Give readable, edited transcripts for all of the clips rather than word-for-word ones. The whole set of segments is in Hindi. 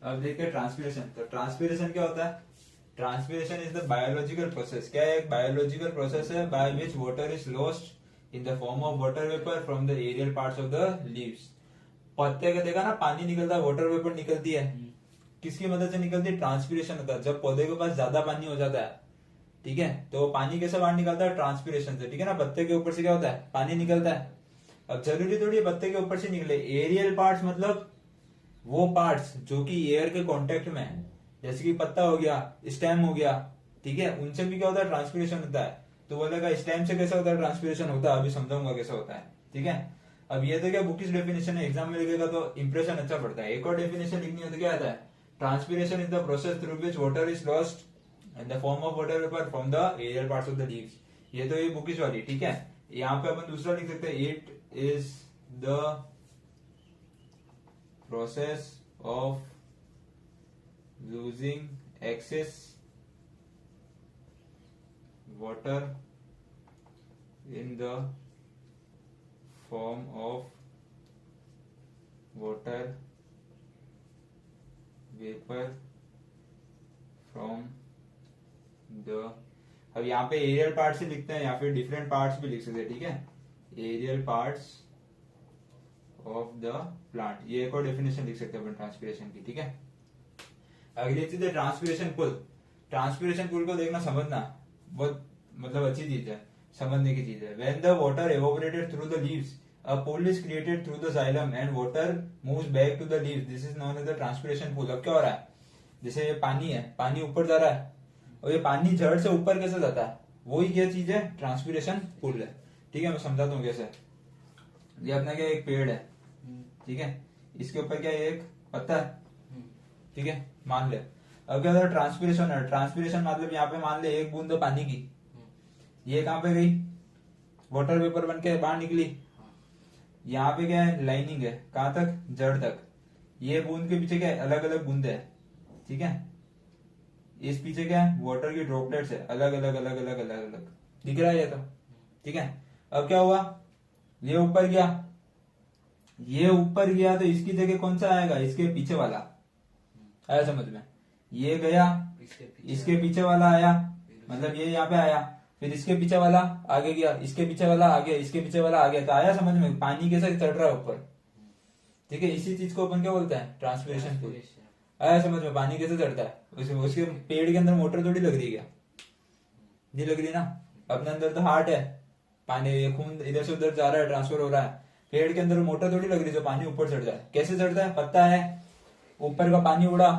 अब देखते हैं ट्रांसपीरेशन। तो ट्रांसपीरेशन क्या होता है? Transpiration is the biological process. क्या है? एक बायोलॉजिकल प्रोसेस है by which water is lost in the form of water vapour from the aerial parts of the leaves. पत्ते का देखा ना, पानी निकलता है, वाटर वेपर निकलती है, किसकी मदद से निकलती है? ट्रांसपीरेशन होता है। जब पौधे के पास ज्यादा पानी हो जाता है, ठीक है, तो पानी कैसे बाहर निकलता है? ट्रांसपीरेशन से, ठीक है ना। पत्ते के ऊपर से क्या होता है? पानी निकलता है। अब जरूरी थोड़ी है पत्ते के ऊपर से निकले। एरियल पार्ट्स मतलब वो पार्ट्स जो कि एयर के कांटेक्ट में है, जैसे कि पत्ता हो गया, स्टेम हो गया, ठीक है, उनसे भी क्या होता है? ट्रांसपीरेशन होता है। तो बोलेगा स्टेम से कैसे होता है ट्रांसपीरेशन? होता है, अभी समझाऊंगा कैसे होता है, ठीक है। अब ये तो क्या बुकिश डेफिनेशन है, एग्जाम में लिखेगा तो इंप्रेशन अच्छा पड़ता है। एक और डेफिनेशन लिखनी है तो क्या आता है? Transpiration is the process through which water is lost in the form of water vapour from the aerial parts of the leaves. ये तो ये बुकिश वाली, ठीक है। यहाँ पे अपन दूसरा लिख सकते हैं, it is the process of losing excess water in the form of water vapor from the। अब यहाँ पे एरियल पार्ट से लिखते हैं या फिर डिफरेंट पार्ट्स भी लिख सकते हैं, ठीक है। Aerial parts of the plant, ये एक और डेफिनेशन लिख सकते हैं अपन ट्रांसपीरेशन की, ठीक है। अगली चीज है ट्रांसपीरेशन पुल। ट्रांसपीरेशन पुल को देखना, समझना, बहुत मतलब अच्छी चीज है, समझने की चीज है। When the water evaporated through the leaves a pull is created through the xylem and water moves back to the leaves, this is known as the transpiration pull. अब क्या हो रहा है? जैसे ये पानी है, पानी ऊपर जा रहा है, और ये पानी जड़ से ऊपर कैसे जाता है? वही क्या चीज है? ट्रांसपीरेशन पुल है, ठीक है। मैं समझाता हूँ कैसे। ये अपना क्या, एक पेड़ है, ठीक है, इसके ऊपर क्या है? एक पत्ता है, ठीक है, मान ले। अब क्या होता है? ट्रांसपीरेशन है। ट्रांसपीरेशन मतलब यहाँ पे मान ले एक बूंद पानी की, ये कहाँ पे गई? वाटर वेपर बन के बाहर निकली। यहाँ पे क्या है? लाइनिंग है, कहाँ तक? जड़ तक। ये बूंद के पीछे क्या है? अलग अलग बूंदे है, ठीक है। इस पीछे क्या है? वाटर की ड्रॉपलेट्स है, अलग अलग अलग अलग अलग अलग, दिख रहा है ये तो, ठीक है। अब क्या हुआ? ये ऊपर गया, ये ऊपर गया तो इसकी जगह कौन सा आएगा? इसके पीछे वाला आया, समझ में? ये गया, इसके पीछे वाला आया, मतलब ये यहाँ पे आया, फिर इसके पीछे वाला आगे गया, इसके पीछे वाला आगे, इसके पीछे वाला आगे, तो आया समझ में? पानी कैसे चढ़ रहा है ऊपर, ठीक है। इसी चीज को अपन क्या बोलते हैं? Transpiration pull. आया समझ में? पानी कैसे चढ़ता है? उसके पेड़ के अंदर मोटर थोड़ी लग रही है क्या? नहीं लग रही ना। अपने अंदर तो हार्ट है, पानी ये खून इधर से उधर जा रहा है, ट्रांसफर हो रहा है। पेड़ के अंदर मोटर थोड़ी लग रही जो पानी ऊपर चढ़ जाए। कैसे चढ़ता है? पत्ता है, ऊपर का पानी उड़ा,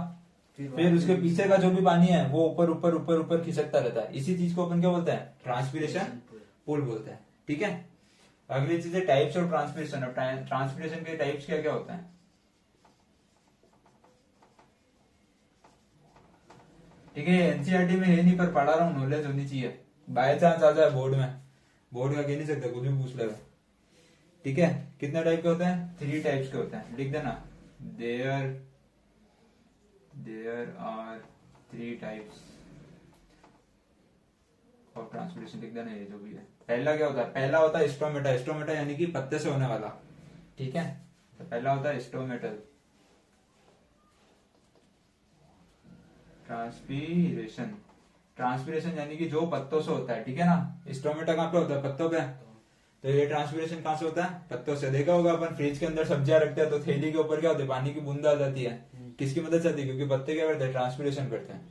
फिर उसके पीछे का जो भी पानी है वो ऊपर ऊपर ऊपर ऊपर खिसकता रहता है। इसी चीज को अपन क्या बोलते हैं? ट्रांसपीरेशन पुल बोलते हैं, ठीक है। अगली चीज है टाइप्स ऑफ ट्रांसपीरेशन। अब ट्रांसपीरेशन के टाइप्स क्या क्या होते हैं, ठीक है। एनसीईआरटी में है नहीं, पर पढ़ा रहा हूँ, नॉलेज होनी चाहिए। बाय चांस आ जाए बोर्ड में, बोर्ड का कह नहीं सकता, कुछ भी पूछ लेगा, ठीक है। कितने टाइप के होते हैं? 3 टाइप्स के होते हैं, लिख देना। There are 3 types of transpiration, लिख देना ये जो भी है। पहला क्या होता है? पहला होता है स्टोमेटा। स्टोमेटा यानी कि पत्ते से होने वाला, ठीक है। तो पहला होता है स्टोमेटल ट्रांसपीरेशन। ट्रांसपीरेशन यानी कि जो पत्तों से होता है, ठीक है ना। स्टोमेटा कहाँ पे होता है? पत्तों पे। तो ये ट्रांसपीरेशन कहाँ से होता है? पत्तों से। देखा होगा अपन फ्रिज के अंदर सब्जियां रखते हैं तो थैली के ऊपर क्या होता है? पानी की बूंद आ जाती है, किसकी मदद से आती है? क्योंकि पत्ते क्या करते हैं? ट्रांसपीरेशन करते हैं,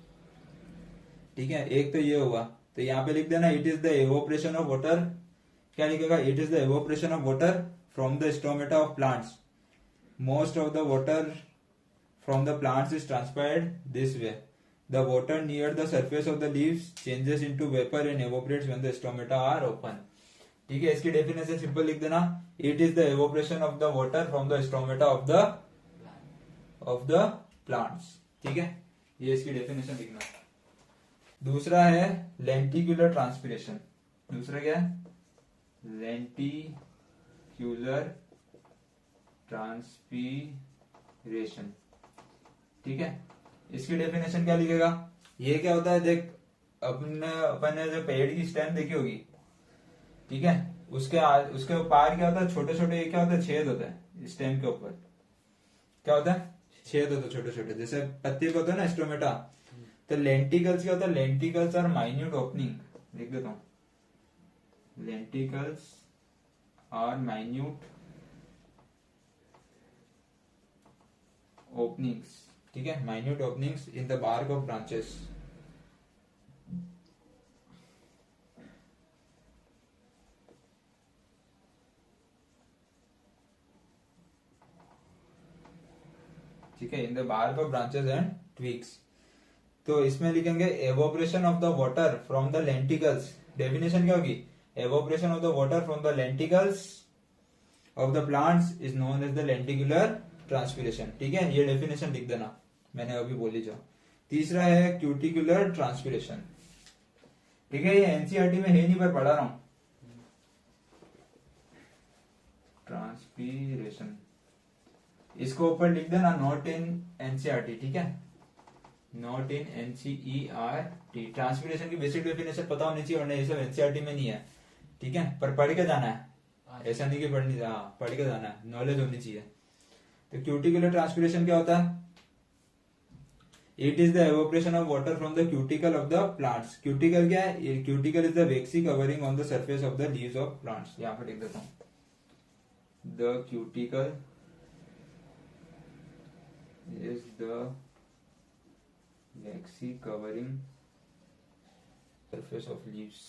ठीक है। एक तो ये हुआ, तो यहाँ पे लिख देना it is the evaporation of water. क्या लिखेगा? It is the evaporation of water from the stomata of plants. Most of the water from the plants is transpired this way. The water near the surface of the leaves changes into vapor and evaporates when the stomata are open. ठीक है, इसकी डेफिनेशन सिंपल लिख देना। It is the evaporation of the water from the stomata of the plants, ठीक है। ये इसकी डेफिनेशन लिखना। दूसरा है लेंटिक्यूलर ट्रांसपीरेशन। दूसरा क्या है? लेंटिक्यूलर ट्रांसपीरेशन, ठीक है। इसकी डेफिनेशन क्या लिखेगा? ये क्या होता है? देख, अपन ने जो पेड़ की स्टेम देखी होगी, ठीक है, उसके पार क्या होता है? छोटे छोटे क्या होता है? छेद होता है स्टेम के ऊपर। क्या होता है? छेद होते छोटे छोटे, जैसे पत्ते को होता है ना स्टोमेटा, तो लेंटिकल्स क्या होता है, लेंटिकल्स आर माइन्यूट ओपनिंग, लिख देता हूं, लेंटिकल्स आर माइन्यूट ओपनिंग्स, ठीक है, minute openings in the bark of branches. ठीक है, in the bark of branches and twigs. तो इसमें लिखेंगे evaporation of the water from the lenticels, definition क्या होगी, evaporation of the water from the lenticels of the plants is known as the lenticular transpiration. ठीक है, ये डेफिनेशन लिख देना, मैंने अभी बोली जो। तीसरा है क्यूटिकुलर ट्रांसपिरेशन। ठीक है, ये एनसीईआरटी में है नहीं पर पढ़ा रहा हूं, ट्रांसपिरेशन, इसको ऊपर लिख देना, नॉट इन एनसीईआरटी। ठीक है, नॉट इन एनसीईआरटी। ट्रांसपिरेशन की बेसिक डेफिनेशन पता होनी चाहिए, वरना ये सब एनसीईआरटी में नहीं है। ठीक है, पर पढ़ के जाना है, ऐसा नहीं कि पढ़नी, हाँ पढ़ के जाना है, नॉलेज होनी चाहिए। तो क्यूटिकुलर ट्रांसपिरेशन क्या होता है, it is the evaporation of water from the cuticle of the plants. Cuticle क्या है, cuticle is the vaccine covering on the surface of the leaves of plants. यहाँ पे लिख देता हूं, the cuticle is the waxy covering surface of leaves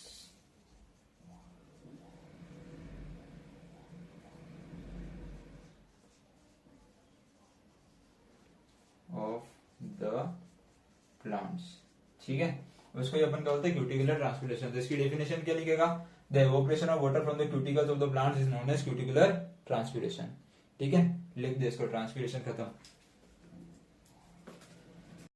of the plants। ठीक है, उसको ही अपन क्या बोलते हैं, क्यूटिकुलर ट्रांसपिरेशन। तो इसकी डेफिनेशन क्या लिखेगा, the evaporation of water from the cuticles of the plants is known as cuticular transpiration. ठीक है, लिख दे इसको, ट्रांसपिरेशन खत्म।